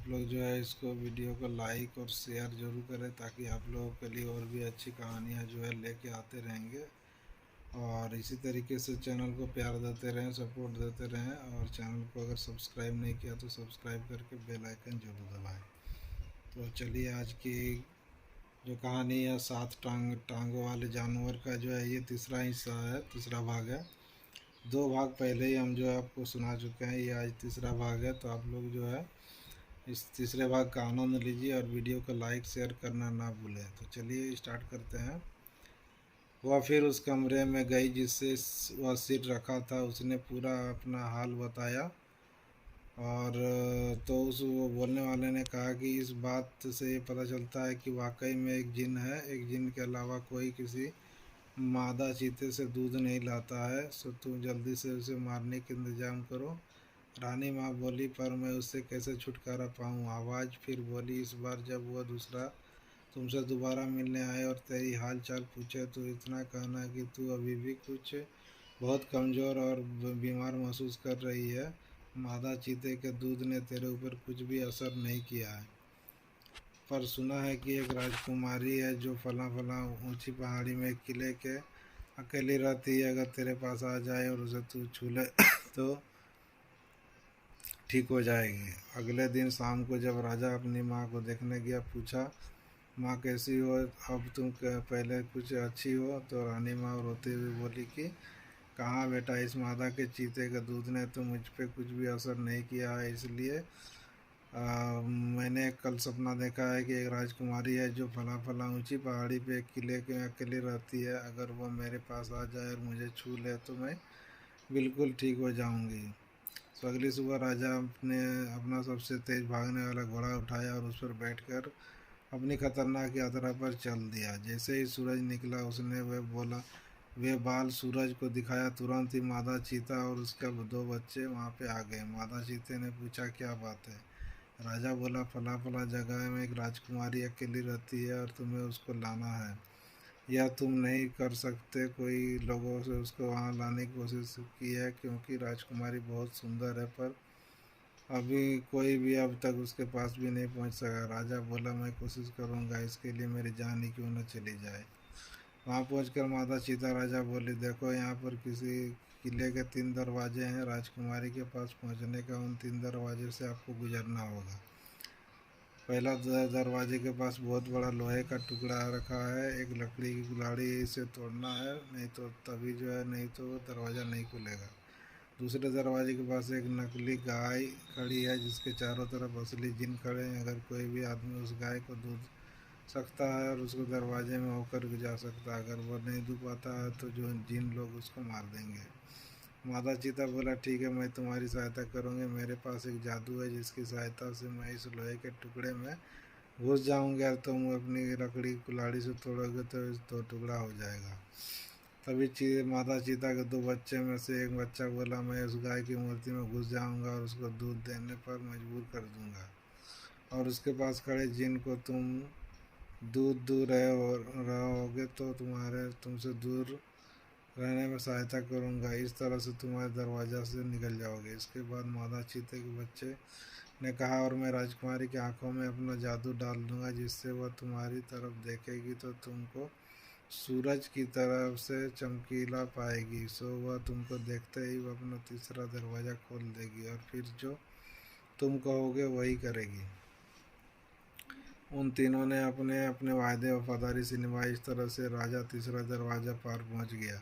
लोग जो है इसको वीडियो को लाइक और शेयर ज़रूर करें, ताकि आप लोगों के लिए और भी अच्छी कहानियाँ जो है लेके आते रहेंगे। और इसी तरीके से चैनल को प्यार देते रहें, सपोर्ट देते रहें। और चैनल को अगर सब्सक्राइब नहीं किया तो सब्सक्राइब करके बेल आइकन जरूर दबाएं। तो चलिए, आज की जो कहानी है 7 टांगों वाले जानवर का जो है, ये तीसरा हिस्सा है, तीसरा भाग है। 2 भाग पहले ही हम जो है आपको सुना चुके हैं, ये आज तीसरा भाग है। तो आप लोग जो है इस तीसरे भाग का आनंद लीजिए और वीडियो को लाइक शेयर करना ना भूलें। तो चलिए स्टार्ट करते हैं। वह फिर उस कमरे में गई जिससे वह सिर रखा था। उसने पूरा अपना हाल बताया। और तो उस वो बोलने वाले ने कहा कि इस बात से ये पता चलता है कि वाकई में एक जिन है। एक जिन के अलावा कोई किसी मादा चीते से दूध नहीं लाता है। सो तुम जल्दी से उसे मारने का इंतजाम करो। रानी माँ बोली, पर मैं उससे कैसे छुटकारा पाऊँ? आवाज़ फिर बोली, इस बार जब वह दूसरा तुमसे दोबारा मिलने आए और तेरी हाल चाल पूछे तो इतना कहना कि तू अभी भी कुछ बहुत कमज़ोर और बीमार महसूस कर रही है। मादा चीते के दूध ने तेरे ऊपर कुछ भी असर नहीं किया है, पर सुना है कि एक राजकुमारी है जो फला फला ऊंची पहाड़ी में किले के अकेली रहती है। अगर तेरे पास आ जाए और उसे तू छू ले तो ठीक हो जाएगी। अगले दिन शाम को जब राजा अपनी माँ को देखने गया, पूछा, माँ कैसी हो? अब तुम पहले कुछ अच्छी हो? तो रानी माँ रोते हुए बोली कि कहाँ बेटा, इस मादा के चीते के दूध ने तो मुझ पे कुछ भी असर नहीं किया है। इसलिए मैंने कल सपना देखा है कि एक राजकुमारी है जो फला फला ऊंची पहाड़ी पे एक किले के अकेली रहती है। अगर वह मेरे पास आ जाए और मुझे छू ले तो मैं बिल्कुल ठीक हो जाऊंगी। तो अगली सुबह राजा अपना सबसे तेज भागने वाला घोड़ा उठाया और उस पर बैठकर अपनी खतरनाक यात्रा पर चल दिया। जैसे ही सूरज निकला, उसने वे बाल सूरज को दिखाया। तुरंत ही मादा चीता और उसके 2 बच्चे वहाँ पे आ गए। मादा चीते ने पूछा, क्या बात है? राजा बोला, फला फला जगह में एक राजकुमारी अकेली रहती है और तुम्हें उसको लाना है। यह तुम नहीं कर सकते। कोई लोगों से उसको वहाँ लाने की कोशिश की है, क्योंकि राजकुमारी बहुत सुंदर है, पर अभी कोई भी अब तक उसके पास भी नहीं पहुँच सका। राजा बोला, मैं कोशिश करूँगा, इसके लिए मेरी जान ही क्यों न चली जाए। वहाँ पहुँचकर माता सीता राजा बोली, देखो यहाँ पर किसी किले के 3 दरवाजे हैं। राजकुमारी के पास पहुँचने का उन 3 दरवाजे से आपको गुजरना होगा। पहला दरवाजे के पास बहुत बड़ा लोहे का टुकड़ा रखा है। एक लकड़ी की कुल्हाड़ी, इसे तोड़ना है, नहीं तो तभी जो है, नहीं तो दरवाज़ा नहीं खुलेगा। दूसरे दरवाजे के पास एक नकली गाय खड़ी है जिसके चारों तरफ असली जिन खड़े हैं। अगर कोई भी आदमी उस गाय को दूध सकता है और उसको दरवाजे में होकर जा सकता है। अगर वो नहीं दूध पाता है तो जो जिन लोग उसको मार देंगे। माता चीता बोला, ठीक है, मैं तुम्हारी सहायता करूँगी। मेरे पास एक जादू है जिसकी सहायता से मैं इस लोहे के टुकड़े में घुस जाऊँगी और तुम अपनी लकड़ी कुल्हाड़ी से तोड़ोगे तो इस 2 टुकड़ा हो जाएगा। तभी माता चीता के 2 बच्चे में से एक बच्चा बोला, मैं उस गाय की मूर्ति में घुस जाऊंगा और उसको दूध देने पर मजबूर कर दूंगा, और उसके पास खड़े जिन को तुम दूध दूर रहोगे तो तुमसे दूर रहने में सहायता करूंगा। इस तरह से तुम्हारे दरवाजा से निकल जाओगे। इसके बाद मादा चीते के बच्चे ने कहा, और मैं राजकुमारी की आंखों में अपना जादू डाल दूंगा, जिससे वह तुम्हारी तरफ देखेगी तो तुमको सूरज की तरफ से चमकीला पाएगी। सो वह तुमको देखते ही वह अपना तीसरा दरवाज़ा खोल देगी और फिर जो तुम कहोगे वही करेगी। उन तीनों ने अपने अपने वायदे वफादारी से निभाए। इस तरह से राजा तीसरा दरवाज़ा पार पहुंच गया।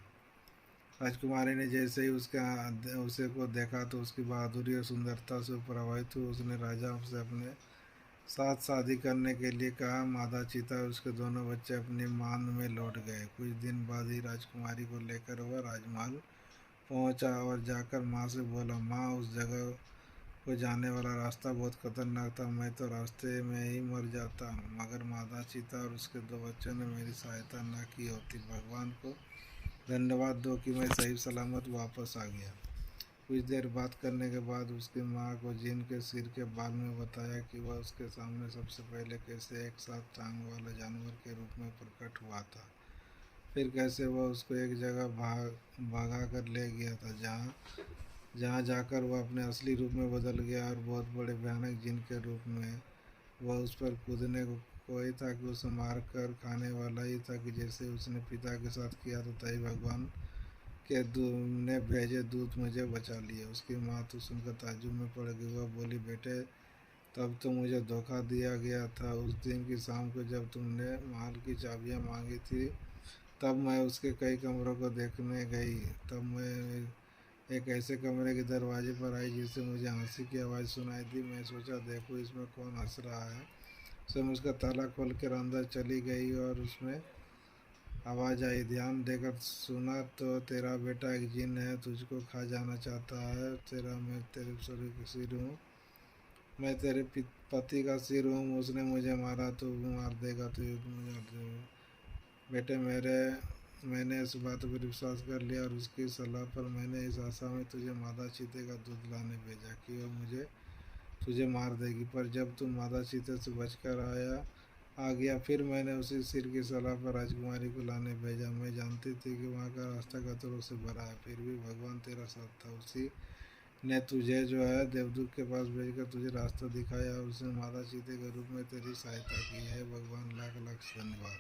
राजकुमारी ने जैसे ही उसे को देखा तो उसकी बहादुरी और सुंदरता से प्रभावित हुई। उसने राजा से अपने साथ शादी करने के लिए कहा। मादा चीता और उसके दोनों बच्चे अपनी मान में लौट गए। कुछ दिन बाद ही राजकुमारी को लेकर वह राजमहल पहुंचा और जाकर माँ से बोला, माँ, उस जगह को जाने वाला रास्ता बहुत खतरनाक था। मैं तो रास्ते में ही मर जाता, मगर मादा चीता और उसके 2 बच्चों ने मेरी सहायता न की होती। भगवान को धन्यवाद दो कि मैं सही सलामत वापस आ गया। कुछ देर बात करने के बाद उसकी माँ को जिन के सिर के बाल में बताया कि वह उसके सामने सबसे पहले कैसे एक 7 टांग वाला जानवर के रूप में प्रकट हुआ था, फिर कैसे वह उसको एक जगह भगा कर ले गया था जहाँ जहाँ जाकर वह अपने असली रूप में बदल गया और बहुत बड़े भयानक जिन के रूप में वह उस पर कूदने को कोई था कि उसे मार कर खाने वाला ही था कि जैसे उसने पिता के साथ किया तो तभी भगवान के ने भेजे दूत मुझे बचा लिए। उसकी माँ तो सुनकर ताज्जुब में पड़ गई। वह बोली, बेटे तब तो मुझे धोखा दिया गया था। उस दिन की शाम को जब तुमने महल की चाबियाँ मांगी थी तब मैं उसके कई कमरों को देखने गई। तब मैं एक ऐसे कमरे के दरवाजे पर आई जिससे मुझे हंसी की आवाज़ सुनाई दी। मैं सोचा देखो इसमें कौन हंस रहा है। स्वयं उसका ताला खोल कर अंदर चली गई और उसमें आवाज़ आई, ध्यान देकर सुना तो तेरा बेटा एक जिन है, तुझको खा जाना चाहता है। मैं तेरे शरीर का सिर हूँ, मैं तेरे पति का सिर हूँ। उसने मुझे मारा तो मार देगा तो मुझे मार देगा। बेटे मैंने इस बात पर विश्वास कर लिया और उसकी सलाह पर मैंने इस आशा में तुझे मादा चीते का दूध लाने भेजा कि वह मुझे तुझे मार देगी। पर जब तुम मादा चीते से बचकर आ गया फिर मैंने उसी सिर की सलाह पर राजकुमारी को लाने भेजा। मैं जानती थी कि वहाँ का रास्ता खतरों से भरा है, फिर भी भगवान तेरा साथ था। उसी ने तुझे जो है देवदूत के पास भेजकर तुझे रास्ता दिखाया और उसने मादा चीते के रूप में तेरी सहायता की है। भगवान लाख लाख धन्यवाद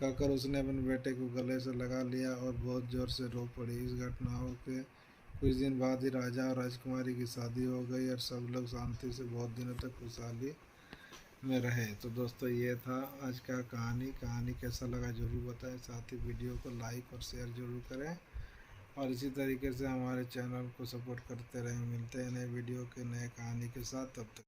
कहकर उसने अपने बेटे को गले से लगा लिया और बहुत जोर से रो पड़ी। इस घटनाओं के कुछ दिन बाद ही राजा और राजकुमारी की शादी हो गई और सब लोग शांति से बहुत दिनों तक खुशहाली में रहे। तो दोस्तों ये था आज का कहानी कैसा लगा जरूर बताएं। साथ ही वीडियो को लाइक और शेयर जरूर करें और इसी तरीके से हमारे चैनल को सपोर्ट करते रहें। मिलते हैं नए वीडियो के नए कहानी के साथ, तब तक।